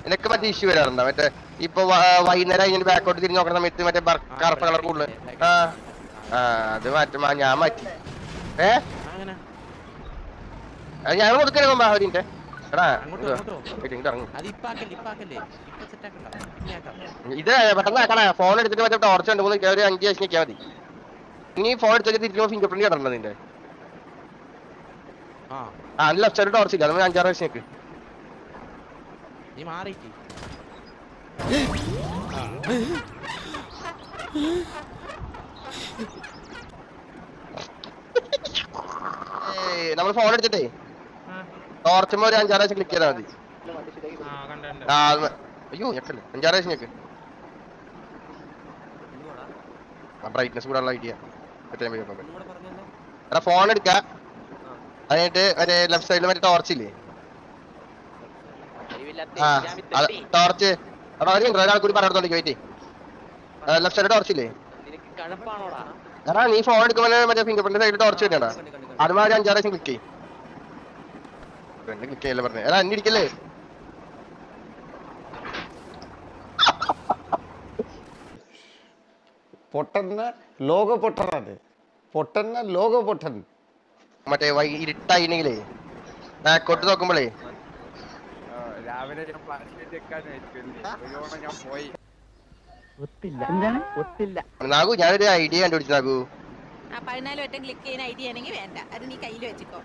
നിനക്ക് മറ്റേ ഇഷ്യൂ വരാറുണ്ടോ മറ്റേ ഇപ്പൊ വൈകുന്നേരം കഴിഞ്ഞിട്ട് ബാക്കോട്ട് തിരിഞ്ഞ് നോക്കുന്ന സമയത്ത് മറ്റേ കറുത്ത കളർ കൂടുതൽ അത് മാറ്റും ഞാൻ മാറ്റി ഞാൻ കൊടുക്കണ അവരിന്റെ എടാ ഇത് പെട്ടെന്ന് ആക്കണ ഫോൺ എടുത്തിട്ട് മറ്റേ ടോർച്ച് ഉണ്ട് ഒരു 5 ലക്ഷം നിൽക്കാൻ മതി ഇനി ഫോൺ എടുത്തിട്ട് തിരിക്കുമ്പോ ഫിംഗർ പ്രിന്റ് കിടണ്ടോ നിന്റെ ലെഫ്റ്റ് സൈഡ് ടോർച്ച് ഇല്ല നമ്മൾ 5-6 ലക്ഷം നിൽക്ക് നമ്മൾ ഫോൺ എടുത്തിട്ടേ ടോർച്ചുമ്പോ ഒരു 5-6 ലക്ഷം ക്ലിക്ക് ചെയ്താൽ മതി അയ്യോ ഞെക്കല്ലേ 5-6 ലക്ഷം ഞെക്ക് ബ്രൈറ്റ്നസ് കൂടാനുള്ള ഐഡിയ എടാ ഫോൺ എടുക്ക അതിനായിട്ട് മറ്റേ ലെഫ്റ്റ് സൈഡിൽ മറ്റേ ടോർച്ച് ഇല്ലേ ടോർച്ച് എടാ ഒരാൾ കൂടി പറഞ്ഞോണ്ടിരിക്കും വെയിറ്റ് ലെഫ്റ്റ് സൈഡ് ടോർച്ച് ഇല്ലേ എടാ നീ ഫോൺ എടുക്കുമ്പോൾ മറ്റേ ഫിംഗർ പ്രിന്റ് സൈഡിൽ ടോർച്ച് വരുന്നടാ അതുമാതിരി 5-6 ലക്ഷം ക്ലിക്ക് ചെയ്യും ക്ലിക്ക് ചെയ്യല്ലേ പറഞ്ഞേ എടാ അന്നെ ഇരിക്കല്ലേ പൊട്ടന്ന ലോക പൊട്ടനാണ് പൊട്ടന്ന ലോക പൊട്ടൻ മറ്റേ ഇരുട്ടായിനെങ്കിലേ ബാക്കോട്ട് നോക്കുമ്പോളേ നാഗു ഞാനൊരു ഐഡിയ കണ്ടുപിടിച്ചു നാഗു 14 വട്ടം ക്ലിക്ക് ചെയ്യുന്ന ഐഡിയ ആണെങ്കിൽ വേണ്ട അത് നീ കയ്യിൽ വെച്ചിക്കോ